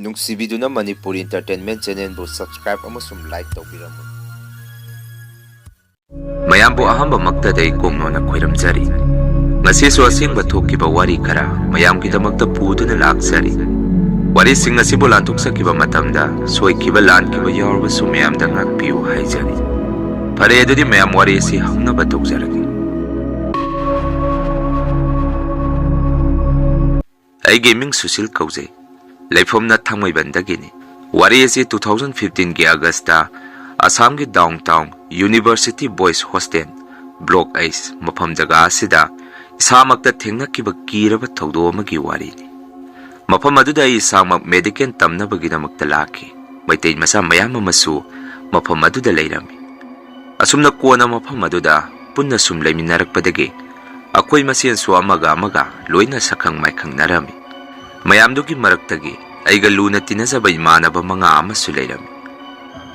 ꯅꯨꯡꯁꯤꯕꯤꯗꯨꯅ Manipuri entertainment ꯆꯦꯅꯦꯜꯕꯨ subscribe ꯑꯃꯁꯨꯡ like ꯇꯧꯕꯤꯔꯝꯃꯨ꯫ ꯃꯌꯥꯝꯕꯨ ꯑꯍꯥꯟꯕꯃꯛꯇꯗ ꯀꯣꯡꯅꯣꯅ ꯈꯣꯏꯔꯝꯖꯔꯤ꯫ ꯉꯁꯤꯁꯨ ꯑꯁꯦꯡꯕ ꯊꯣꯛꯈꯤꯕ ꯋꯥꯔꯤ ꯈꯔ ꯃꯌꯥꯝꯒꯤꯗꯃꯛꯇ ꯄꯨꯗꯨꯅ ꯂꯥꯛꯆꯔꯤ꯫ ꯋꯥꯔꯤꯁꯤꯡ ꯑꯁꯤꯕꯨ ꯂꯥꯟꯊꯣꯛꯆꯈꯤꯕ ꯃꯇꯝꯗ ꯁꯣꯏꯈꯤꯕ ꯂꯥꯟꯈꯤꯕ ꯌꯥꯎꯔꯕꯁꯨ ꯃꯌꯥꯝꯗ ꯉꯥꯛꯄꯤꯌꯨ ꯍꯥꯏꯖꯔꯤ꯫ ꯐꯔꯦ ꯑꯗꯨꯗꯤ ꯃꯌꯥꯝ ꯋꯥꯔꯤ ꯑꯁꯤ ꯍꯧꯅꯕ ꯇꯧꯖꯔꯒꯦ꯫ ꯑꯩꯒꯤ ꯃꯤꯡ ꯁꯨꯁꯤꯜ ꯀꯧꯖꯩ꯫ ꯂꯩꯐꯝꯅ ꯊꯥꯡꯃꯩꯕꯟꯗꯒꯤꯅꯤ꯫ ꯋꯥꯔꯤ ꯑꯁꯤ 2015ꯒꯤ ꯑꯥꯒꯁꯇ ꯑꯁꯥꯝꯒꯤ Downtown University boys hostel block 8 ꯃꯐꯝ ꯖꯒꯥ ꯑꯁꯤꯗ ꯏꯁꯥꯃꯛꯇ ꯊꯦꯡꯅꯈꯤꯕ ꯀꯤꯔꯕ ꯊꯧꯗꯣꯛ ꯑꯃꯒꯤ ꯋꯥꯔꯤꯅꯤ꯫ ꯃꯐꯝ ꯑꯗꯨꯗ ꯑꯩ ꯏꯁꯥꯃꯛ ꯃꯦꯗꯤꯀꯦꯜ ꯇꯝꯅꯕꯒꯤꯗꯃꯛꯇ ꯂꯥꯛꯈꯤ꯫ ꯃꯩꯇꯩ ꯃꯆꯥ ꯃꯌꯥꯝ ꯑꯃꯁꯨ ꯃꯐꯝ ꯑꯗꯨꯗ ꯂꯩꯔꯝꯃꯤ꯫ ꯑꯁꯨꯝꯅ ꯀꯣꯟꯅ ꯃꯐꯝ ꯑꯗꯨꯗ ꯄꯨꯟꯅ ꯁꯨꯝ ꯂꯩꯃꯤꯟꯅꯔꯛꯄꯗꯒꯤ ꯑꯩꯈꯣꯏ ꯃꯁꯦꯟꯁꯨ ꯑꯃꯒ ꯂꯣꯏꯅ ꯁꯛꯈꯪ ꯃꯥꯏꯈꯪꯅꯔꯝꯃꯤ꯫ ꯃꯌꯥꯝꯗꯨꯒꯤ ꯃꯔꯛꯇꯒꯤ ꯑꯩꯒ ꯂꯨꯅ ꯇꯤꯟꯅꯖꯕ ꯏꯃꯥꯟꯅꯕ 5 ꯑꯃꯁꯨ ꯂꯩꯔꯝꯃꯤ꯫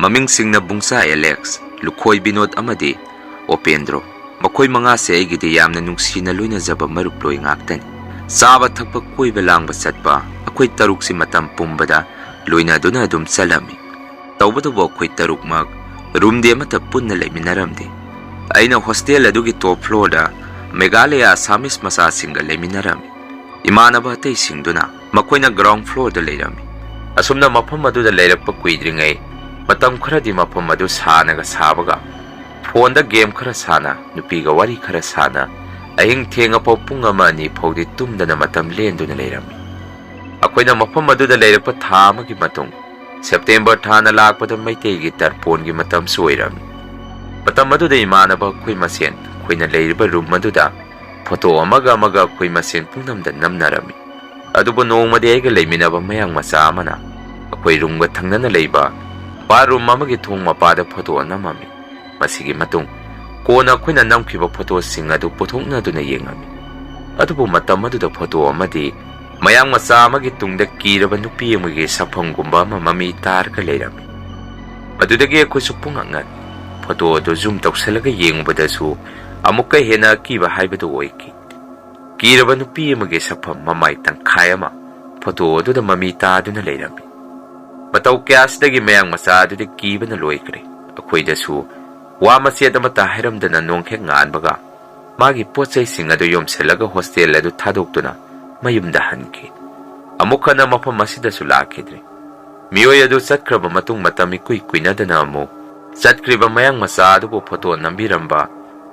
ꯃꯃꯤꯡꯁꯤꯡꯅ ꯕꯨꯡꯆꯥ ꯑꯦꯂꯦꯛꯁ, ꯂꯨꯈꯣꯏ ꯕꯤꯅꯣꯗ ꯑꯃꯗꯤ ꯑꯣꯄꯦꯟꯗ꯭ꯔꯣ꯫ ꯃꯈꯣꯏ 5ꯁꯦ ꯑꯩꯒꯤꯗꯤ ꯌꯥꯝꯅ ꯅꯨꯡꯁꯤꯅ ꯂꯣꯏꯅꯖꯕ ꯃꯔꯨꯞꯂꯣꯏ ꯉꯥꯛꯇꯅꯤ꯫ ꯆꯥꯕ ꯊꯛꯄ ꯀꯣꯏꯕ ꯂꯥꯡꯕ ꯆꯠꯄ ꯑꯩꯈꯣꯏ 6ꯁꯤ ꯃꯇꯝ ꯄꯨꯝꯕꯗ ꯂꯣꯏꯅꯗꯨꯅ ꯑꯗꯨꯝ ꯆꯠꯂꯝꯃꯤ꯫ ꯇꯧꯕꯇꯕꯨ ꯑꯩꯈꯣꯏ 6ꯃꯛ ꯔꯨꯝꯗꯤ ꯑꯃꯠꯇ ꯄꯨꯟꯅ ꯂꯩꯃꯤꯟꯅꯔꯝꯗꯦ꯫ ꯑꯩꯅ ꯍꯣꯁꯇꯦꯜ ꯑꯗꯨꯒꯤ ꯇꯣꯞ ꯐ꯭ꯂꯣꯔꯗ ꯃꯦꯘꯥꯂꯌꯥ ꯑꯁꯥꯃꯤꯁ ꯃꯆꯥꯁꯤꯡꯒ ꯂꯩꯃꯤꯟꯅꯔꯝꯃꯤ꯫ ꯏꯃꯥꯟꯅꯕ ꯑꯇꯩꯁꯤꯡꯗꯨꯅ ꯃꯈꯣꯏꯅ ꯒ꯭ꯔꯥꯎꯟ ꯐ꯭ꯂꯣꯔꯗ ꯂꯩꯔꯝꯃꯤ꯫ ꯑꯁꯨꯝꯅ ꯃꯐꯝ ꯑꯗꯨꯗ ꯂꯩꯔꯛꯄ ꯀꯨꯏꯗ꯭ꯔꯤꯉꯩ ꯃꯇꯝ ꯈꯔꯗꯤ ꯃꯐꯝ ꯑꯗꯨ ꯁꯥꯅꯒ ꯁꯥꯕꯒ ꯐꯣꯟꯗ ꯒꯦꯝ ꯈꯔ ꯁꯥꯟꯅ, ꯅꯨꯄꯤꯒ ꯋꯥꯔꯤ ꯈꯔ ꯁꯥꯟꯅ, ꯑꯍꯤꯡ ꯊꯦꯡꯉꯐꯥꯎ ꯄꯨꯡ 1-2 ꯐꯥꯎꯗꯤ ꯇꯨꯝꯗꯅ ꯃꯇꯝ ꯂꯦꯟꯗꯨꯅ ꯂꯩꯔꯝꯃꯤ꯫ ꯑꯩꯈꯣꯏꯅ ꯃꯐꯝ ꯑꯗꯨꯗ ꯂꯩꯔꯛꯄ ꯊꯥ ꯑꯃꯒꯤ ꯃꯇꯨꯡ ꯁꯦꯞꯇꯦꯝꯕꯔ ꯊꯥꯅ ꯂꯥꯛꯄꯗ ꯃꯩꯇꯩꯒꯤ ꯇꯔꯄꯣꯟꯒꯤ ꯃꯇꯝꯁꯨ ꯑꯣꯏꯔꯝꯃꯤ꯫ ꯃꯇꯝ ꯑꯗꯨꯗ ꯏꯃꯥꯟꯅꯕ ꯑꯩꯈꯣꯏ ꯃꯁꯦꯟ ꯑꯩꯈꯣꯏꯅ ꯂꯩꯔꯤꯕ ꯔꯨꯝ ꯑꯗꯨꯗ ꯐꯣꯇꯣ ꯑꯃꯒ ꯑꯩꯈꯣꯏ ꯃꯁꯦꯟ ꯄꯨꯡꯅꯝꯗ ꯅꯝꯅꯔꯝꯃꯤ꯫ ꯑꯗꯨꯕꯨ ꯅꯣꯡꯃꯗꯤ ꯑꯩꯒ ꯂꯩꯃꯤꯟꯅꯕ ꯃꯌꯥꯡ ꯃꯆꯥ ꯑꯃꯅ ꯑꯩꯈꯣꯏ ꯔꯨꯝꯒ ꯊꯪꯅꯅ ꯂꯩꯕ ꯕꯥꯠꯔꯨꯝ ꯑꯃꯒꯤ ꯊꯣꯡ ꯃꯄꯥꯗ ꯐꯣꯇꯣ ꯅꯝꯃꯝꯃꯤ꯫ ꯃꯁꯤꯒꯤ ꯃꯇꯨꯡ ꯀꯣꯟꯅ ꯑꯩꯈꯣꯏꯅ ꯅꯝꯈꯤꯕ ꯐꯣꯇꯣꯁꯤꯡ ꯑꯗꯨ ꯄꯨꯊꯣꯛꯅꯗꯨꯅ ꯌꯦꯡꯉꯝꯃꯤ꯫ ꯑꯗꯨꯕꯨ ꯃꯇꯝ ꯑꯗꯨꯗ ꯐꯣꯇꯣ ꯑꯃꯗꯤ ꯃꯌꯥꯡ ꯃꯆꯥ ꯑꯃꯒꯤ ꯇꯨꯡꯗ ꯀꯤꯔꯕ ꯅꯨꯄꯤ ꯑꯃꯒꯤ ꯁꯛꯐꯝꯒꯨꯝꯕ ꯑꯃ ꯃꯃꯤ ꯇꯥꯔꯒ ꯂꯩꯔꯝꯃꯤ꯫ ꯃꯗꯨꯗꯒꯤ ꯑꯩꯈꯣꯏꯁꯨ ꯄꯨꯡꯉꯛ-ꯉꯛ ꯐꯣꯇꯣ ꯑꯗꯨ ꯖꯨꯝ ꯇꯧꯁꯤꯜꯂꯒ ꯌꯦꯡꯕꯗꯁꯨ ꯑꯃꯨꯛꯀ ꯍꯦꯟꯅ ꯑꯀꯤꯕ ꯍꯥꯏꯕꯗꯨ ꯑꯣꯏꯈꯤ꯫ ꯀꯤꯔꯕ ꯅꯨꯄꯤ ꯑꯃꯒꯤ ꯁꯛꯐꯝ ꯃꯃꯥꯏ ꯇꯪꯈꯥꯏ ꯑꯃ ꯐꯣꯇꯣ ꯑꯗꯨꯗ ꯃꯃꯤ ꯇꯥꯗꯨꯅ ꯂꯩꯔꯝꯃꯤ꯫ ꯃꯇꯧ ꯀꯌꯥꯁꯤꯗꯒꯤ ꯃꯌꯥꯡ ꯃꯆꯥ ꯑꯗꯨꯗꯤ ꯀꯤꯕꯅ ꯂꯣꯏꯈ꯭ꯔꯦ꯫ ꯑꯩꯈꯣꯏꯗꯁꯨ ꯋꯥ ꯃꯆꯦꯠ ꯑꯃꯠꯇ ꯍꯥꯏꯔꯝꯗꯅ ꯅꯣꯡꯍꯦꯛ ꯉꯥꯟꯕꯒ ꯃꯥꯒꯤ ꯄꯣꯠꯆꯩꯁꯤꯡ ꯑꯗꯨ ꯌꯣꯝꯁꯤꯜꯂꯒ ꯍꯣꯁꯇꯦꯜ ꯑꯗꯨ ꯊꯥꯗꯣꯛꯇꯨꯅ ꯃꯌꯨꯝꯗ ꯍꯟꯈꯤ꯫ ꯑꯃꯨꯛ ꯍꯟꯅ ꯃꯐꯝ ꯑꯁꯤꯗꯁꯨ ꯂꯥꯛꯈꯤꯗ꯭ꯔꯦ꯫ ꯃꯤꯑꯣꯏ ꯑꯗꯨ ꯆꯠꯈ꯭ꯔꯕ ꯃꯇꯨꯡ ꯃꯇꯝ ꯏꯀꯨꯏ ꯀꯨꯏꯅꯗꯅ ꯑꯃꯨꯛ ꯆꯠꯈ꯭ꯔꯤꯕ ꯃꯌꯥꯡ ꯃꯆꯥ ꯑꯗꯨꯕꯨ ꯐꯣꯇꯣ ꯅꯝꯕꯤꯔꯝꯕ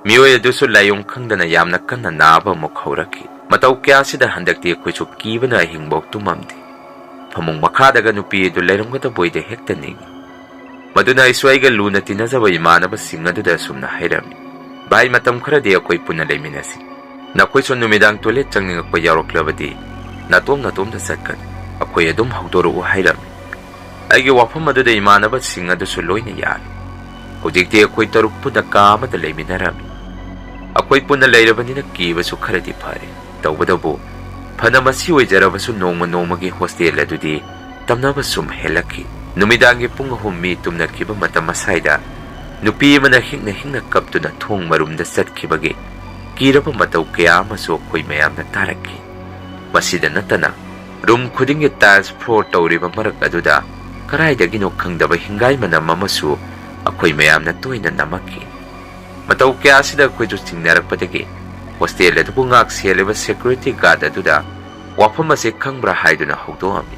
ꯃꯤꯑꯣꯏ ꯑꯗꯨꯁꯨ ꯂꯥꯏꯑꯣꯡ ꯈꯪꯗꯅ ꯌꯥꯝꯅ ꯀꯟꯅ ꯅꯥꯕ ꯑꯃꯨꯛ ꯍꯧꯔꯛꯈꯤ꯫ ꯃꯇꯧ ꯀꯌꯥꯁꯤꯗ ꯍꯟꯗꯛꯇꯤ ꯑꯩꯈꯣꯏꯁꯨ ꯀꯤꯕꯅ ꯑꯍꯤꯡꯐꯥꯎ ꯇꯨꯝꯃꯝꯗꯦ꯫ ꯐꯃꯨꯡ ꯃꯈꯥꯗꯒ ꯅꯨꯄꯤ ꯑꯗꯨ ꯂꯩꯔꯝꯒꯗꯕꯣꯏꯗ ꯍꯦꯛꯇ ꯅꯤꯡꯏ꯫ ꯃꯗꯨꯅ ꯑꯩꯁꯨ ꯑꯩꯒ ꯂꯨꯅ ꯇꯤꯟꯅꯖꯕ ꯏꯃꯥꯟꯅꯕꯁꯤꯡ ꯑꯗꯨꯗ ꯑꯁꯨꯝꯅ ꯍꯥꯏꯔꯝꯃꯤ, "ꯚꯥꯏ, ꯃꯇꯝ ꯈꯔꯗꯤ ꯑꯩꯈꯣꯏ ꯄꯨꯟꯅ ꯂꯩꯃꯤꯟꯅꯁꯤ꯫ ꯅꯈꯣꯏꯁꯨ ꯅꯨꯃꯤꯗꯥꯡ ꯇꯣꯏꯂꯦꯠ ꯆꯪꯅꯤꯡꯉꯛꯄ ꯌꯥꯎꯔꯛꯂꯕꯗꯤ ꯅꯇꯣꯝꯗ ꯆꯠꯀꯅꯨ, ꯑꯩꯈꯣꯏ ꯑꯗꯨꯝ ꯍꯧꯗꯣꯔꯛꯎ" ꯍꯥꯏꯔꯝꯃꯤ꯫ ꯑꯩꯒꯤ ꯋꯥꯐꯝ ꯑꯗꯨꯗ ꯏꯃꯥꯟꯅꯕꯁꯤꯡ ꯑꯗꯨꯁꯨ ꯂꯣꯏꯅ ꯌꯥꯔꯤ꯫ ꯍꯧꯖꯤꯛꯇꯤ ꯑꯩꯈꯣꯏ 6 ꯄꯨꯟꯅ ꯀꯥ ꯑꯃꯗ ꯂꯩꯃꯤꯟꯅꯔꯝꯃꯤ꯫ ꯑꯩꯈꯣꯏ ꯄꯨꯟꯅ ꯂꯩꯔꯕꯅꯤꯅ ꯀꯤꯕꯁꯨ ꯈꯔꯗꯤ ꯐꯔꯦ꯫ ꯇꯧꯕꯇꯕꯨ ꯐꯅ ꯃꯁꯤ ꯑꯣꯏꯖꯔꯕꯁꯨ ꯅꯣꯡꯃꯒꯤ ꯍꯣꯁꯇꯦꯜ ꯑꯗꯨꯗꯤ ꯇꯝꯅꯕ ꯁꯨꯝ ꯍꯦꯜꯂꯛꯈꯤ꯫ ꯅꯨꯃꯤꯗꯥꯡꯒꯤ ꯄꯨꯡ 3 ꯃꯤ ꯇꯨꯝꯅꯈꯤꯕ ꯃꯇꯝ ꯑꯁꯥꯏꯗ ꯅꯨꯄꯤ ꯑꯃꯅ ꯍꯤꯛꯅ ꯀꯞꯇꯨꯅ ꯊꯣꯡ ꯃꯔꯨꯝꯗ ꯆꯠꯈꯤꯕꯒꯤ ꯀꯤꯔꯕ ꯃꯇꯧ ꯀꯌా ꯑꯃꯁꯨ ꯑꯩꯈꯣই ꯃꯌꯥꯝꯅ ꯇꯥꯔꯛꯈꯤ꯫ ꯃꯁꯤꯗ ꯅꯠꯇꯅ ꯔꯨꯝ ꯈꯨꯗꯤꯡꯒꯤ ꯇꯥꯏꯜꯁ ꯐ꯭ꯂꯣꯔ ꯇꯧꯔꯤꯕ ꯃꯔꯛ ꯑꯗꯨꯗ ꯀꯔꯥꯏꯗꯒꯤꯅꯣ ꯈꯪꯗꯕ ꯍꯤꯡꯒꯥꯏ ꯃꯅꯝ ꯑꯃꯁꯨ ꯑꯩꯈꯣই ꯃꯌꯥꯝꯅ ꯇꯣꯏꯅ ꯅꯝꯃꯛꯈꯤ꯫ ꯃꯇꯧ ꯀꯌꯥꯁꯤꯗ ꯑꯩꯈꯣꯏꯁꯨ ꯆꯤꯡꯅꯔꯛꯄꯗꯒꯤ ꯍꯣꯁꯇꯦꯜ ꯑꯗꯨꯕꯨ ꯉꯥꯛ ꯁꯦꯜꯂꯤꯕ ꯁꯦꯀ꯭ꯌꯨꯔꯤꯇꯤ ꯒꯥꯔꯗ ꯑꯗꯨꯗ ꯋꯥꯐꯝ ꯑꯁꯤ ꯈꯪꯕ꯭ꯔꯥ ꯍꯥꯏꯗꯨꯅ ꯍꯧꯗꯣꯛꯑꯝꯃꯤ꯫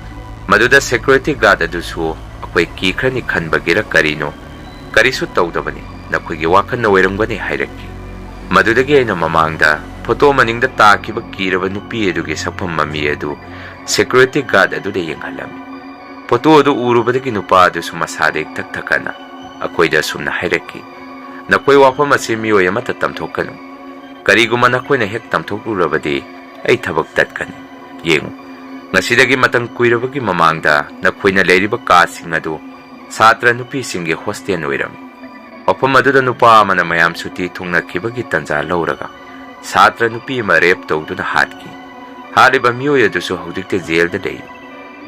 ꯃꯗꯨꯗ ꯁꯦꯀ꯭ꯌꯨꯔꯤꯇꯤ ꯒꯥꯔꯗ ꯑꯗꯨꯁꯨ ꯑꯩꯈꯣꯏ ꯀꯤꯈ꯭ꯔꯅꯤ ꯈꯟꯕꯒꯤꯔ ꯀꯔꯤꯅꯣ, "ꯀꯔꯤꯁꯨ ꯇꯧꯗꯕꯅꯤ, ꯅꯈꯣꯏꯒꯤ ꯋꯥꯈꯜꯅ ꯑꯣꯏꯔꯝꯒꯅꯤ" ꯍꯥꯏꯔꯛꯈꯤ꯫ ꯃꯗꯨꯗꯒꯤ ꯑꯩꯅ ꯃꯃꯥꯡꯗ ꯐꯣꯇꯣ ꯃꯅꯤꯡꯗ ꯇꯥꯈꯤꯕ ꯀꯤꯔꯕ ꯅꯨꯄꯤ ꯑꯗꯨꯒꯤ ꯁꯛꯐꯝ ꯃꯃꯤ ꯑꯗꯨ ꯁꯦꯀ꯭ꯌꯨꯔꯤꯇꯤ ꯒꯥꯔꯗ ꯑꯗꯨꯗ ꯌꯦꯡꯍꯜꯂꯝꯃꯤ꯫ ꯐꯣꯇꯣ ꯑꯗꯨ ꯎꯔꯨꯕꯗꯒꯤ ꯅꯨꯄꯥ ꯑꯗꯨꯁꯨ ꯃꯁꯥꯗ ꯏꯊꯛ ꯊꯛꯀꯠꯅ ꯑꯩꯈꯣꯏꯗ ꯑꯁꯨꯝꯅ ꯍꯥꯏꯔꯛꯈꯤ, "ꯅꯈꯣꯏ ꯋꯥꯐꯝ ꯑꯁꯤ ꯃꯤꯑꯣꯏ ꯑꯃꯠꯇ ꯇꯝꯊꯣꯛꯀꯅꯨ꯫ ꯀꯔꯤꯒꯨꯝꯕ ꯅꯈꯣꯏꯅ ꯍꯦꯛ ꯇꯝꯊꯣꯛꯂꯨꯔꯕꯗꯤ ꯑꯩ ꯊꯕꯛ ꯇꯠꯀꯅꯤ꯫ ꯌꯦꯡꯉꯨ, ꯉꯁꯤꯗꯒꯤ ꯃꯇꯝ ꯀꯨꯏꯔꯕꯒꯤ ꯃꯃꯥꯡꯗ ꯅꯈꯣꯏꯅ ꯂꯩꯔꯤꯕ ꯀꯥꯁꯤꯡ ꯑꯗꯨ ꯁꯥꯇ꯭ꯔ ꯅꯨꯄꯤꯁꯤꯡꯒꯤ ꯍꯣꯁꯇꯦꯜ ꯑꯣꯏꯔꯝꯃꯤ꯫ ꯃꯐꯝ ꯑꯗꯨꯗ ꯅꯨꯄꯥ ꯑꯃꯅ ꯃꯌꯥꯝ ꯁꯨꯇꯤ ꯊꯨꯡꯅꯈꯤꯕꯒꯤ ꯇꯟꯖꯥ ꯂꯧꯔꯒ ꯁꯥꯇ꯭ꯔ ꯅꯨꯄꯤ ꯑꯃ ꯔꯦꯞ ꯇꯧꯗꯨꯅ ꯍꯥꯠꯈꯤ꯫ ꯍꯥꯠꯂꯤꯕ ꯃꯤꯑꯣꯏ ꯑꯗꯨꯁꯨ ꯍꯧꯖꯤꯛꯇꯤ ꯖꯦꯜꯗ ꯂꯩꯔꯤ꯫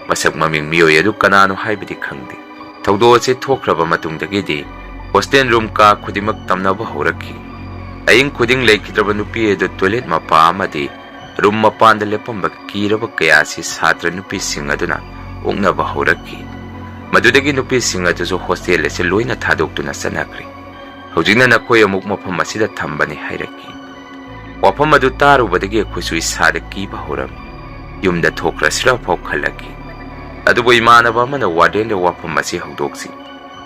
ꯃꯁꯛ ꯃꯃꯤꯡ ꯃꯤꯑꯣꯏ ꯑꯗꯨ ꯀꯅꯥꯅꯣ ꯍꯥꯏꯕꯗꯤ ꯈꯪꯗꯦ꯫ ꯊꯧꯗꯣꯛ ꯑꯁꯤ ꯊꯣꯛꯈ꯭ꯔꯕ ꯃꯇꯨꯡꯗꯒꯤꯗꯤ ꯍꯣꯁꯇꯦꯜ ꯔꯨꯝ ꯀꯥ ꯈꯨꯗꯤꯡꯃꯛ ꯇꯝꯅꯕ ꯍꯧꯔꯛꯈꯤ꯫ ꯑꯍꯤꯡ ꯈꯨꯗꯤꯡ ꯂꯩꯈꯤꯗ꯭ꯔꯕ ꯅꯨꯄꯤ ꯑꯗꯨ ꯇꯣꯏꯂꯦꯠ ꯃꯄꯥ ꯑꯃꯗꯤ ꯔꯨꯝ ꯃꯄꯥꯟꯗ ꯂꯦꯞꯄꯝꯕ ꯀꯤꯔꯕ ꯀꯌꯥꯁꯤ ꯁꯥꯇ꯭ꯔ ꯅꯨꯄꯤꯁꯤꯡ ꯑꯗꯨꯅ ꯑꯣꯛꯅꯕ ꯍꯧꯔꯛꯈꯤ ꯃꯗꯨꯗꯒꯤ ꯅꯨꯄꯤꯁꯤꯡ ꯑꯗꯨꯁꯨ ꯍꯣꯁꯇꯦꯜ ꯑꯁꯤ ꯂꯣꯏꯅ ꯊꯥꯗꯣꯛꯇꯨꯅ ꯆꯠꯅꯈ꯭ꯔꯦ ꯍꯧꯖꯤꯛꯅ ꯅꯈꯣꯏ ꯑꯃꯨꯛ ꯃꯐꯝ ꯑꯁꯤꯗ ꯊꯝꯕꯅꯤ ꯍꯥꯏꯔꯛꯈꯤ ꯋꯥꯐꯝ ꯑꯗꯨ ꯇꯥꯔꯨꯕꯗꯒꯤ ꯑꯩꯈꯣꯏꯁꯨ ꯏꯁꯥꯗ ꯀꯤꯕ ꯍꯧꯔꯝꯃꯤ ꯌꯨꯝꯗ ꯊꯣꯛꯈ꯭ꯔꯁꯤꯔ ꯐꯥꯎ ꯈꯜꯂꯛꯈꯤ ꯑꯗꯨꯕꯨ ꯏꯃꯥꯟꯅꯕ ꯑꯃꯅ ꯋꯥꯔꯗꯦꯟꯗ ꯋꯥꯐꯝ ꯑꯁꯤ ꯍꯧꯗꯣꯛꯁꯤ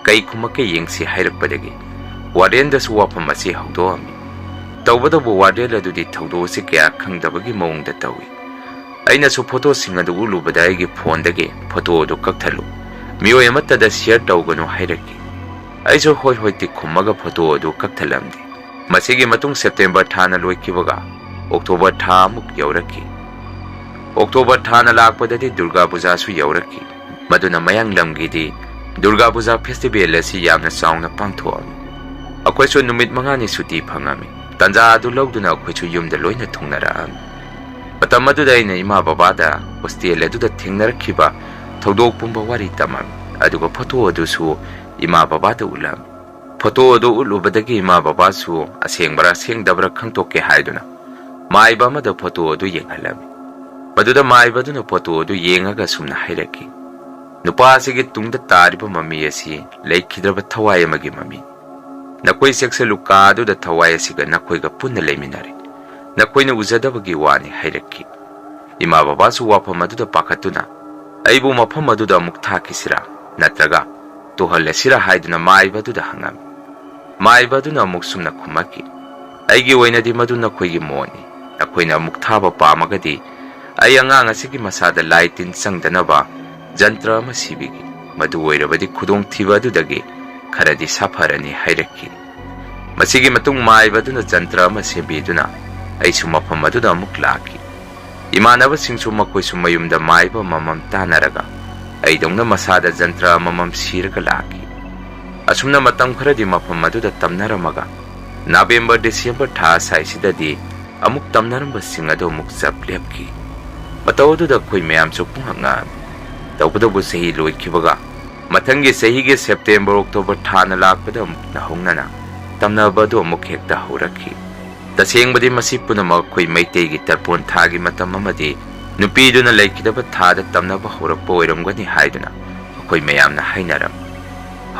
ꯀꯩ ꯈꯨꯝꯃꯛꯀꯦ ꯌꯦꯡꯁꯤ ꯍꯥꯏꯔꯛꯄꯗꯒꯤ ꯋꯥꯔꯗꯦꯟꯗꯁꯨ ꯋꯥꯐꯝ ꯑꯁꯤ ꯍꯧꯗꯣꯛꯑꯝꯃꯤ ꯇꯧꯕꯇꯕꯨ ꯋꯥꯔꯗꯦꯟ ꯑꯗꯨꯗꯤ ꯊꯧꯗꯣꯛ ꯑꯁꯤ ꯀꯌꯥ ꯈꯪꯗꯕꯒꯤ ꯃꯑꯣꯡꯗ ꯇꯧꯏ ꯑꯩꯅꯁꯨ ꯐꯣꯇꯣꯁꯤꯡ ꯑꯗꯨ ꯎꯠꯂꯨꯕꯗ ꯑꯩꯒꯤ ꯐꯣꯟꯗꯒꯤ ꯐꯣꯇꯣ ꯑꯗꯨ ꯀꯛꯊꯠꯂꯨ ꯃꯤꯑꯣꯏ ꯑꯃꯠꯇꯗ ꯁꯤꯌꯔ ꯇꯧꯒꯅꯨ ꯍꯥꯏꯔꯛꯈꯤ ꯑꯩꯁꯨ ꯍꯣꯏ ꯍꯣꯏꯇꯤ ꯈꯨꯝꯃꯒ ꯐꯣꯇꯣ ꯑꯗꯨ ꯀꯛꯊꯠꯂꯝꯗꯦ ꯃꯁꯤꯒꯤ ꯃꯇꯨꯡ ꯁꯦꯞꯇꯦꯝꯕꯔ ꯊꯥꯅ ꯂꯣꯏꯈꯤꯕꯒ ꯑꯣꯛꯇꯣꯕꯔ ꯊꯥ ꯑꯃꯨꯛ ꯌꯧꯔꯛꯈꯤ ꯑꯣꯛꯇꯣꯕꯔ ꯊꯥꯅ ꯂꯥꯛꯄꯗꯗꯤ ꯗꯨꯔꯒꯥ ꯄꯨꯖꯥꯁꯨ ꯌꯧꯔꯛꯈꯤ ꯃꯗꯨꯅ ꯃꯌꯥꯡ ꯂꯝꯒꯤꯗꯤ ꯗꯨꯔꯒꯥ ꯄꯨꯖꯥ ꯐꯦꯁꯇꯤꯚꯦꯜ ꯑꯁꯤ ꯌꯥꯝꯅ ꯆꯥꯎꯅ ꯄꯥꯡꯊꯣꯛꯑꯝꯃꯤ ꯑꯩꯈꯣꯏꯁꯨ ꯅꯨꯃꯤꯠ 5ꯅꯤ ꯁꯨꯇꯤ ꯐꯪꯉꯝꯃꯤ ꯇꯟꯖꯥ ꯑꯗꯨ ꯂꯧꯗꯨꯅ ꯑꯩꯈꯣꯏꯁꯨ ꯌꯨꯝꯗ ꯂꯣꯏꯅ ꯊꯨꯡꯅꯔꯛꯑꯝꯃꯤ ꯃꯇꯝ ꯑꯗꯨꯗ ꯑꯩꯅ ꯏꯃꯥ ꯕꯕꯥꯗ ꯍꯣꯁꯇꯦꯜ ꯑꯗꯨꯗ ꯊꯦꯡꯅꯔꯛꯈꯤꯕ ꯊꯧꯗꯣꯛ ꯄꯨꯝꯕ ꯋꯥꯔꯤ ꯇꯝꯃꯝꯃꯤ ꯑꯗꯨꯒ ꯐꯣꯇꯣ ꯑꯗꯨꯁꯨ ꯏꯃꯥ ꯕꯕꯥꯗ ꯎꯠꯂꯝꯃꯤ ꯐꯣꯇꯣ ꯑꯗꯨ ꯎꯠꯂꯨꯕꯗꯒꯤ ꯏꯃꯥ ꯕꯕꯥꯁꯨ ꯑꯁꯦꯡꯕꯔꯥ ꯁꯦꯡꯗꯕꯔꯥ ꯈꯪꯗꯣꯛꯀꯦ ꯍꯥꯏꯗꯨꯅ ꯃꯥꯏꯕ ꯑꯃꯗ ꯐꯣꯇꯣ ꯑꯗꯨ ꯌꯦꯡꯍꯜꯂꯝꯃꯤ ꯃꯗꯨꯗ ꯃꯥꯏꯕ ꯑꯗꯨꯅ ꯐꯣꯇꯣ ꯑꯗꯨ ꯌꯦꯡꯉꯒ ꯁꯨꯝꯅ ꯍꯥꯏꯔꯛꯈꯤ ꯅꯨꯄꯥ ꯑꯁꯤꯒꯤ ꯇꯨꯡꯗ ꯇꯥꯔꯤꯕ ꯃꯃꯤ ꯑꯁꯤ ꯂꯩꯈꯤꯗ꯭ꯔꯕ ꯊꯋꯥꯏ ꯑꯃꯒꯤ ꯃꯃꯤ ꯅꯈꯣꯏ ꯆꯦꯛꯁꯜꯂꯨ ꯀꯥ ꯑꯗꯨꯗ ꯊꯋꯥꯏ ꯑꯁꯤꯒ ꯅꯈꯣꯏꯒ ꯄꯨꯟꯅ ꯂꯩꯃꯤꯟꯅꯔꯤ ꯅꯈꯣꯏꯅ ꯎꯖꯗꯕꯒꯤ ꯋꯥꯅꯤ ꯍꯥꯏꯔꯛꯈꯤ ꯏꯃꯥ ꯕꯕꯥꯁꯨ ꯋꯥꯐꯝ ꯑꯗꯨꯗ ꯄꯥꯈꯠꯇꯨꯅ ꯑꯩꯕꯨ ꯃꯐꯝ ꯑꯗꯨꯗ ꯑꯃꯨꯛ ꯊꯥꯈꯤꯁꯤꯔꯥ ꯅꯠꯇ꯭ꯔꯒ ꯇꯨꯍꯜꯂꯁꯤꯔꯥ ꯍꯥꯏꯗꯨꯅ ꯃꯥꯏꯕ ꯑꯗꯨꯗ ꯍꯪꯉꯝꯃꯤ ꯃꯥꯏꯕ ꯑꯗꯨꯅ ꯑꯃꯨꯛ ꯁꯨꯝꯅ ꯈꯨꯝꯃꯛꯈꯤ ꯑꯩꯒꯤ ꯑꯣꯏꯅꯗꯤ ꯃꯗꯨ ꯅꯈꯣꯏꯒꯤ ꯃꯣꯠꯅꯤ ꯅꯈꯣꯏꯅ ꯑꯃꯨꯛ ꯊꯥꯕ ꯄꯥꯝꯃꯒꯗꯤ ꯑꯩ ꯑꯉꯥꯡ ꯑꯁꯤꯒꯤ ꯃꯁꯥꯗ ꯂꯥꯏ ꯇꯤꯟ ꯆꯪꯗꯅꯕ ꯖꯟꯇ꯭ꯔ ꯑꯃ ꯁꯤꯕꯤꯒꯦ ꯃꯗꯨ ꯑꯣꯏꯔꯕꯗꯤ ꯈꯨꯗꯣꯡꯊꯤꯕ ꯑꯗꯨꯗꯒꯤ ꯈꯔꯗꯤ ꯁꯥꯐꯔꯅꯤ ꯍꯥꯏꯔꯛꯈꯤ ꯃꯁꯤꯒꯤ ꯃꯇꯨꯡ ꯃꯥꯏꯕ ꯑꯗꯨꯅ ꯖꯟꯇ꯭ꯔ ꯑꯃ ꯁꯦꯝꯕꯤꯗꯨꯅ ꯑꯩꯁꯨ ꯃꯐꯝ ꯑꯗꯨꯗ ꯑꯃꯨꯛ ꯂꯥꯛꯈꯤ ꯏꯃꯥꯟꯅꯕꯁꯤꯡꯁꯨ ꯃꯈꯣꯏꯁꯨ ꯃꯌꯨꯝꯗ ꯃꯥꯏꯕ ꯑꯃꯃꯝ ꯇꯥꯟꯅꯔꯒ ꯑꯩꯗꯧꯅ ꯃꯁꯥꯗ ꯖꯟꯇ꯭ꯔ ꯑꯃꯃꯝ ꯁꯤꯔꯒ ꯂꯥꯛꯈꯤ ꯑꯁꯨꯝꯅ ꯃꯇꯝ ꯈꯔꯗꯤ ꯃꯐꯝ ꯑꯗꯨꯗ ꯇꯝꯅꯔꯝꯃꯒ ꯅꯕꯦꯝꯕꯔ ꯗꯤꯁꯦꯝꯕꯔ ꯊꯥ ꯑꯁꯥꯏꯁꯤꯗꯗꯤ ꯑꯃꯨꯛ ꯇꯝꯅꯔꯝꯕꯁꯤꯡ ꯑꯗꯨ ꯑꯃꯨꯛ ꯆꯞ ꯂꯦꯞꯈꯤ ꯃꯇꯧ ꯑꯗꯨꯗ ꯑꯩꯈꯣꯏ ꯃꯌꯥꯝꯁꯨ ꯄꯨꯡꯉꯛ ꯉꯛꯑꯝꯃꯤ ꯇꯧꯕꯇꯕꯨ ꯆꯍꯤ ꯂꯣꯏꯈꯤꯕꯒ ꯃꯊꯪꯒꯤ ꯆꯍꯤꯒꯤ ꯁꯦꯞꯇꯦꯝꯕꯔ ꯑꯣꯛꯇꯣꯕꯔ ꯊꯥꯅ ꯂꯥꯛꯄꯗ ꯑꯃꯨꯛ ꯅꯍꯧꯅꯅ ꯇꯝꯅꯕ ꯑꯗꯨ ꯑꯃꯨꯛ ꯍꯦꯛꯇ ꯍꯧꯔꯛꯈꯤ ꯇꯁꯦꯡꯕꯗꯤ ꯃꯁꯤ ꯄꯨꯝꯅꯃꯛ ꯑꯩꯈꯣꯏ ꯃꯩꯇꯩꯒꯤ ꯇꯔꯄꯣꯟ ꯊꯥꯒꯤ ꯃꯇꯝ ꯑꯃꯗꯤ ꯅꯨꯄꯤꯗꯨꯅ ꯂꯩꯈꯤꯗꯕ ꯊꯥꯗ ꯇꯝꯅꯕ ꯍꯧꯔꯛꯄ ꯑꯣꯏꯔꯝꯒꯅꯤ ꯍꯥꯏꯗꯨꯅ ꯑꯩꯈꯣꯏ ꯃꯌꯥꯝꯅ ꯍꯥꯏꯅꯔꯝꯃꯤ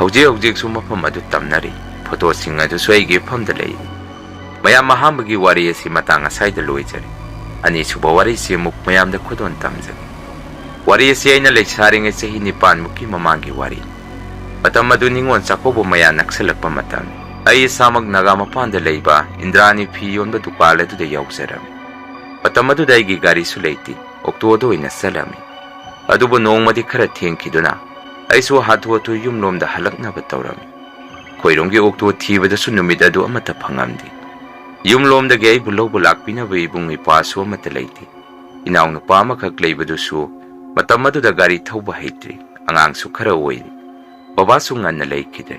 ꯍꯧꯖꯤꯛ ꯍꯧꯖꯤꯛꯁꯨ ꯃꯐꯝ ꯑꯗꯨ ꯇꯝꯅꯔꯤ ꯐꯣꯇꯣꯁꯤꯡ ꯑꯗꯨꯁꯨ ꯑꯩꯒꯤ ꯏꯐꯝꯗ ꯂꯩ ꯃꯌꯥꯝ ꯑꯍꯥꯟꯕꯒꯤ ꯋꯥꯔꯤ ꯑꯁꯤ ꯃꯇꯥꯡ ꯑꯁꯥꯏꯗ ꯂꯣꯏꯖꯔꯤ ꯑꯅꯤꯁꯨꯕ ꯋꯥꯔꯤꯁꯤ ꯑꯃꯨꯛ ꯃꯌꯥꯝꯗ ꯈꯨꯗꯣꯟ ꯇꯝꯖꯒꯦ ꯋꯥꯔꯤ ꯑꯁꯤ ꯑꯩꯅ ꯂꯩꯁꯥꯔꯤꯉꯩ ꯆꯍꯤ 9ꯃꯨꯛꯀꯤ ꯃꯃꯥꯡꯒꯤ ꯋꯥꯔꯤ ꯃꯇꯝ ꯑꯗꯨ ꯅꯤꯉꯣꯜ ꯆꯥꯛꯀꯧꯕ ꯃꯌꯥ ꯅꯛꯁꯜꯂꯛꯄ ꯃꯇꯝꯅꯤ ꯑꯩ ꯏꯁꯥꯃꯛ ꯅꯥꯒꯥ ꯃꯄꯥꯟꯗ ꯂꯩꯕ ꯏꯟꯗ꯭ꯔꯥꯅꯤ ꯐꯤ ꯌꯣꯟꯕ ꯗꯨꯀꯥꯟ ꯑꯗꯨꯗ ꯌꯥꯎꯖꯔꯝꯃꯤ ꯃꯇꯝ ꯑꯗꯨꯗ ꯑꯩꯒꯤ ꯒꯥꯔꯤꯁꯨ ꯂꯩꯇꯦ ꯑꯣꯛꯇꯣꯗ ꯑꯣꯏꯅ ꯆꯠꯂꯝꯃꯤ ꯑꯗꯨꯕꯨ ꯅꯣꯡꯃꯗꯤ ꯈꯔ ꯊꯦꯡꯈꯤꯗꯨꯅ ꯑꯩꯁꯨ ꯍꯥꯊꯨ ꯍꯥꯊꯨ ꯌꯨꯝꯂꯣꯝꯗ ꯍꯜꯂꯛꯅꯕ ꯇꯧꯔꯝꯃꯤ ꯈꯣꯏꯔꯣꯝꯒꯤ ꯑꯣꯛꯇꯣ ꯊꯤꯕꯗꯁꯨ ꯅꯨꯃꯤꯠ ꯑꯗꯨ ꯑꯃꯠꯇ ꯐꯪꯉꯝꯗꯦ ꯌꯨꯝꯂꯣꯝꯗꯒꯤ ꯑꯩꯕꯨ ꯂꯧꯕ ꯂꯥꯛꯄꯤꯅꯕ ꯏꯕꯨꯡ ꯏꯄ꯭ꯋꯥꯁꯨ ꯑꯃꯠꯇ ꯂꯩꯇꯦ ꯏꯅꯥꯎꯅꯨꯄꯥ ꯑꯃꯈꯛ ꯂꯩꯕꯗꯨꯁꯨ ꯃꯇꯝ ꯑꯗꯨꯗ ꯒꯥꯔꯤ ꯊꯧꯕ ꯍꯩꯇ꯭ꯔꯤ ꯑꯉꯥꯡꯁꯨ ꯈꯔ ꯑꯣꯏꯔꯤ ꯕꯕꯥꯁꯨ ꯉꯟꯅ ꯂꯩꯈꯤꯗ꯭ꯔꯦ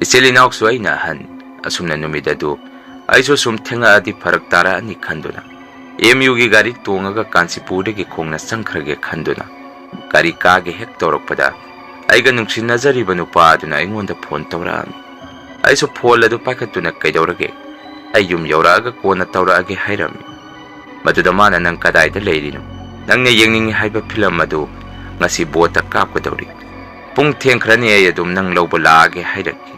ꯏꯆꯤꯜ ꯏꯅꯥꯎꯁꯨ ꯑꯩꯅ ꯑꯍꯟ ꯑꯁꯨꯝꯅ ꯅꯨꯃꯤꯠ ꯑꯗꯨ ꯑꯩꯁꯨ ꯁꯨꯝ ꯊꯦꯡꯉꯛꯑꯗꯤ ꯐꯔꯛ ꯇꯥꯔꯛꯑꯅꯤ ꯈꯟꯗꯨꯅ MUꯒꯤ ꯒꯥꯔꯤ ꯇꯣꯡꯉꯒ ꯀꯥꯟꯆꯤꯄꯨꯔꯗꯒꯤ ꯈꯣꯡꯅ ꯆꯪꯈ꯭ꯔꯒꯦ ꯈꯟꯗꯨꯅ ꯒꯥꯔꯤ ꯀꯥꯒꯦ ꯍꯦꯛ ꯇꯧꯔꯛꯄꯗ ꯑꯩꯒ ꯅꯨꯡꯁꯤꯅꯖꯔꯤꯕ ꯅꯨꯄꯥ ꯑꯗꯨꯅ ꯑꯩꯉꯣꯟꯗ ꯐꯣꯟ ꯇꯧꯔꯛꯑꯝꯃꯤ ꯑꯩꯁꯨ ꯐꯣꯟ ꯑꯗꯨ ꯄꯥꯏꯈꯠꯇꯨꯅ ꯀꯩꯗꯧꯔꯒꯦ ꯑꯩ ꯌꯨꯝ ꯌꯧꯔꯛꯑꯒ ꯀꯣꯟꯅ ꯇꯧꯔꯛꯑꯒꯦ ꯍꯥꯏꯔꯝꯃꯤ ꯃꯗꯨꯗ ꯃꯥꯅ ꯅꯪ ꯀꯗꯥꯏꯗ ꯂꯩꯔꯤꯅꯣ ꯅꯪꯅ ꯌꯦꯡꯅꯤꯡꯉꯤ ꯍꯥꯏꯕ ꯐꯤꯂꯝ ꯑꯗꯨ ꯉꯁꯤ ꯕꯣꯠꯇ ꯀꯥꯞꯀꯗꯧꯔꯤ ꯄꯨꯡ ꯊꯦꯡꯈ꯭ꯔꯅꯤ ꯑꯩ ꯑꯗꯨꯝ ꯅꯪ ꯂꯧꯕ ꯂꯥꯛꯑꯒꯦ ꯍꯥꯏꯔꯛꯈꯤ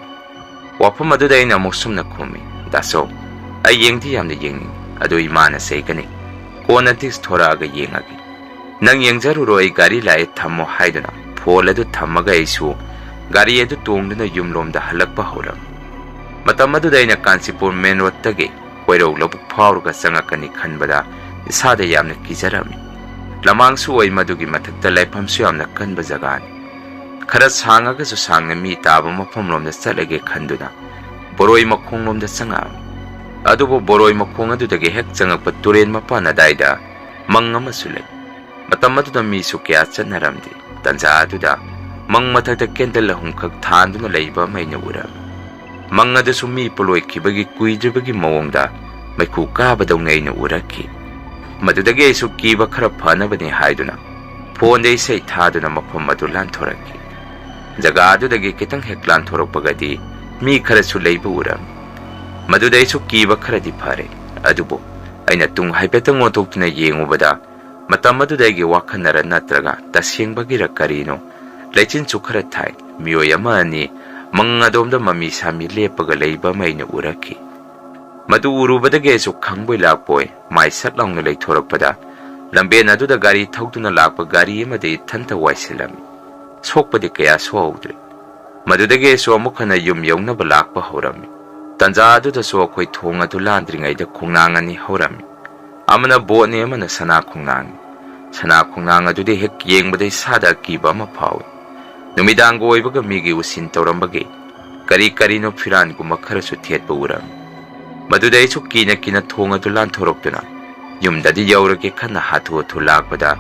ꯋꯥꯐꯝ ꯑꯗꯨꯗ ꯑꯩꯅ ꯑꯃꯨꯛ ꯁꯨꯝꯅ ꯈꯨꯝꯃꯤ ꯗꯥꯁꯣ ꯑꯩ ꯌꯦꯡꯗꯤ ꯌꯥꯝꯅ ꯌꯦꯡꯅꯤꯡꯉꯤ ꯑꯗꯨ ꯏꯃꯥꯅ ꯆꯩꯒꯅꯤ ꯀꯣꯟꯅ ꯇꯤꯛꯁ ꯊꯣꯔꯛꯑꯒ ꯌꯦꯡꯉꯒꯦ ꯅꯪ ꯌꯦꯡꯖꯔꯨꯔꯣ ꯑꯩ ꯒꯥꯔꯤ ꯂꯥꯛꯑꯦ ꯊꯝꯃꯣ ꯍꯥꯏꯗꯨꯅ ꯐꯣꯟ ꯑꯗꯨ ꯊꯝꯃꯒ ꯑꯩꯁꯨ ꯒꯥꯔꯤ ꯑꯗꯨ ꯇꯣꯡꯗꯨꯅ ꯌꯨꯝꯂꯣꯝꯗ ꯍꯜꯂꯛꯄ ꯍꯧꯔꯝꯃꯤ ꯃꯇꯝ ꯑꯗꯨꯗ ꯑꯩꯅ ꯀꯥꯟꯆꯤꯄꯨꯔ ꯃꯦꯟ ꯔꯣꯗꯇꯒꯤ ꯀꯣꯏꯔꯧ ꯂꯧꯕꯨꯛ ꯐꯥꯎꯔꯒ ꯆꯪꯉꯛꯀꯅꯤ ꯈꯟꯕꯗ ꯏꯁꯥꯗ ꯌꯥꯝꯅ ꯀꯤꯖꯔꯝꯃꯤ ꯂꯝꯃꯥꯡꯁꯨ ꯑꯣꯏ ꯃꯗꯨꯒꯤ ꯃꯊꯛꯇ ꯂꯩꯐꯝꯁꯨ ꯌꯥꯝꯅ ꯀꯟꯕ ꯖꯒꯥꯅꯤ ꯈꯔ ꯁꯥꯡꯉꯒꯁꯨ ꯁꯥꯡꯅ ꯃꯤ ꯇꯥꯕ ꯃꯐꯝꯂꯣꯝꯗ ꯆꯠꯂꯒꯦ ꯈꯟꯗꯨꯅ ꯕꯣꯔꯣꯏ ꯃꯈꯣꯡꯂꯣꯝꯗ ꯆꯪꯉꯛꯑꯝꯃꯤ ꯑꯗꯨꯕꯨ ꯕꯣꯔꯣꯏ ꯃꯈꯣꯡ ꯑꯗꯨꯗꯒꯤ ꯍꯦꯛ ꯆꯪꯉꯛꯄ ꯇꯨꯔꯦꯟ ꯃꯄꯥꯟ ꯑꯗꯥꯏꯗ ꯃꯪ ꯑꯃꯁꯨ ꯂꯩ ꯃꯇꯝ ꯑꯗꯨꯗ ꯃꯤꯁꯨ ꯀꯌꯥ ꯆꯠꯅꯔꯝꯗꯦ ꯇꯟꯖꯥ ꯑꯗꯨꯗ ꯃꯪ ꯃꯊꯛꯇ ꯀꯦꯟꯗꯜ ꯑꯍꯨꯝꯈꯛ ꯊꯥꯟꯗꯨꯅ ꯂꯩꯕ ꯑꯃ ꯑꯩꯅ ꯎꯔꯝꯃꯤ ꯃꯪ ꯑꯗꯨꯁꯨ ꯃꯤ ꯄꯣꯂꯣꯏꯈꯤꯕꯒꯤ ꯀꯨꯏꯗ꯭ꯔꯤꯕꯒꯤ ꯃꯑꯣꯡꯗ ꯃꯩꯈꯨ ꯀꯥꯕꯗꯧꯅ ꯑꯩꯅ ꯎꯔꯛꯈꯤ ꯃꯗꯨꯗꯒꯤ ꯑꯩꯁꯨ ꯀꯤꯕ ꯈꯔ ꯐꯅꯕꯅꯤ ꯍꯥꯏꯗꯨꯅ ꯐꯣꯟꯗ ꯏꯁꯩ ꯊꯥꯗꯨꯅ ꯃꯐꯝ ꯑꯗꯨ ꯂꯥꯟꯊꯣꯔꯛꯈꯤ ꯖꯒꯥ ꯑꯗꯨꯗꯒꯤ ꯈꯤꯇꯪ ꯍꯦꯛ ꯂꯥꯟꯊꯣꯔꯛꯄꯒꯗꯤ ꯃꯤ ꯈꯔꯁꯨ ꯂꯩꯕ ꯎꯔꯝꯃꯤ ꯃꯗꯨꯗ ꯑꯩꯁꯨ ꯀꯤꯕ ꯈꯔꯗꯤ ꯐꯔꯦ ꯑꯗꯨꯕꯨ ꯑꯩꯅ ꯇꯨꯡ ꯍꯥꯏꯐꯦꯠꯇꯪ ꯑꯣꯟꯊꯣꯛꯇꯨꯅ ꯌꯦꯡꯉꯨꯕꯗ Matam adudagi wakhanara natraga tasengbagira karino leichin chukhara thai miyoy ama ani mangadomda mami sami lepaga leiba maina uraki madu urubadage su khangboi lakpoi mai satlangna leithorakpada lamben aduda gari thauduna lakpa gari amade thanta waisilami sokpadi kaya soudre madudage so amukhana yum yaunaba lakpa horami tanja aduda so khoi thong adu landringaida khungnangani horami amana bone amana sana khungnang adudi hek yengbadai sada kiba ma phawi numidang oibaga migi usin tawrambage kari no phiran guma kharasu thetba uram madudai chu kina thong adu lan thoroktuna yumdadi yaurage khana hathu thulakpada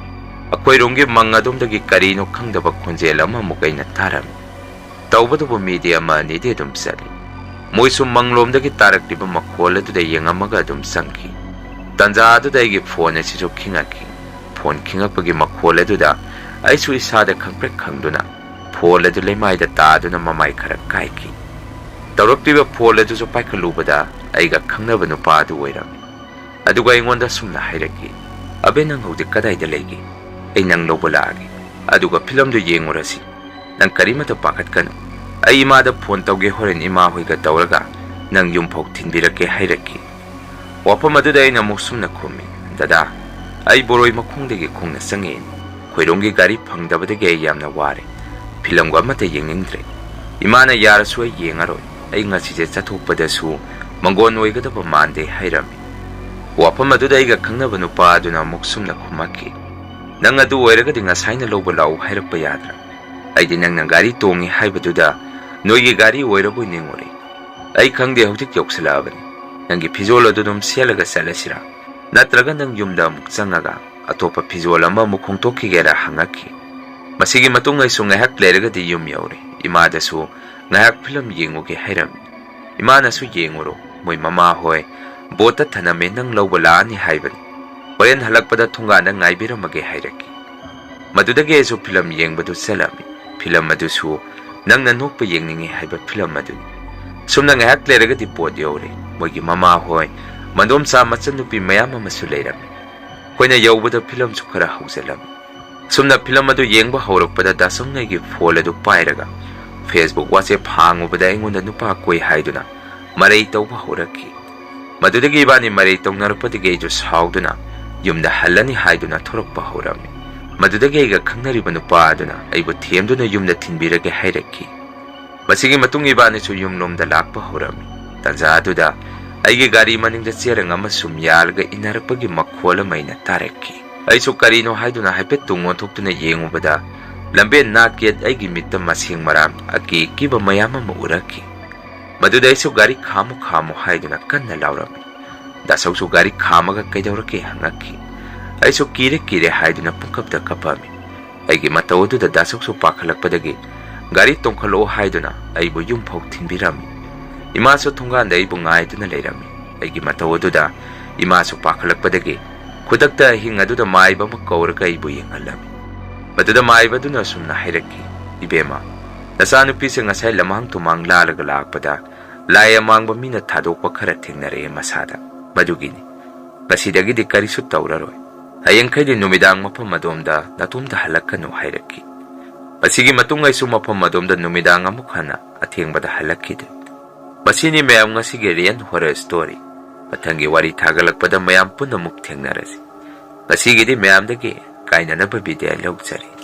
akoi rongi mangadumdagi kari no khangdaba khonjel ama mukaina taram tawbadu media ma ni de dum sali moisu manglomdagi tarakliba makhol adu de yengamaga dum sangki tanja adu daigi phone asi chu khingaki phone khingapagi makhol adu da aisu isada khangprek khangduna phone adu lemai da ta aduna mamai khara kaiki tawraktiba phone adu chu paikhalubada aiga khangnaba nupa adu oiram aduga ingonda sumna hairaki abe nang hodi kadai da legi ai nang lobulagi aduga film du yengurasi nang karimata pakat kanu ai ima da phone tawge horen ima hoiga tawraga nang yum phok thinbirake hairaki wapam adu da ina musumna khumi dada ai boroi makhungdegi khungna sange khoirongi gari phangdabadege yamna ware film ga mata yengingdre imana yarasu ai yengaroi ai ngasi je chathokpada su mangon oigadaba mande hairami wapam adu da iga khangnaba nupa aduna muksumna khumaki nang adu oiragadi ngasaina loba lau hairakpa yadra aidi nang gari tongi haibaduda noigi gari oiraboi ningore ai khangde hojik yoksalabani nangi pizol adu dum selaga salasira natraga nang yumda muk changaga atopa pizol ama mukhong tokkigera hangaki masigi matung ai sunga hak leraga di yum yaure imada su ngayak film yenguge hairam imana su yenguro moi mama hoi bota thaname nang lobala ni haiban horen halakpada thunga na ngaibiramage hairaki madudage su film yengbadu salami film adu su nang na nokpa yengningi haiba film adu sumna ngayak leraga di pod yaure moigi mama hoi mandom sa machanupi mayam amasu leirami koina yawbada film su khara hausalam sumna film adu yengba haurakpada dasongai gi phol adu pairaga Facebook WhatsApp hangubada ingonda nupa koi haiduna marai tawba horaki madudagi bani marai tawnarupadigi ju sauduna yumda halani haiduna thorakpa horami madudagi ga khangnariba nupa aduna aibu themduna yumda thinbirage hairaki masigi matung ibani su yumlomda lakpa horami tanja aduda aigi gari maningda cherang ama sum yalga inarakpagi makhola maina taraki aisu karino haiduna haipet tungon thoktuna yengubada lambe naket aigi mitta masing maram aki kiba mayama ma uraki madudai su gari khamu haiduna kanna laurami dasau su gari khamaga kaidawrake hangaki aisu kire haiduna pungkapda kapami aigi matawodu da dasau su pakhalakpadagi gari tongkhalo haiduna aibu yum phok thinbirami ima su thungan dai bungai duna leirami aigi matawodu da ima su pakhalakpadagi khudakta hinga du da maiba ma kauraga aibu yengalami maduda maiba duna sumna hairaki ibema nasanu pise ngasai lamang tumang lalaga lakpada laya mangba mina thadokpa khara thingnare masada madugini basidagi di karisu tawraroi hayengkhaidi numidang mapam madomda natumda halakkanu hairaki basigi matungai su mapam madomda numidang amukhana athengbada halakkide basini mayam ngasigi rian horror story mathangi wari thagalakpada mayam punamuk thengnarasi basigidi mayamdagi kainanaba bidya lawjari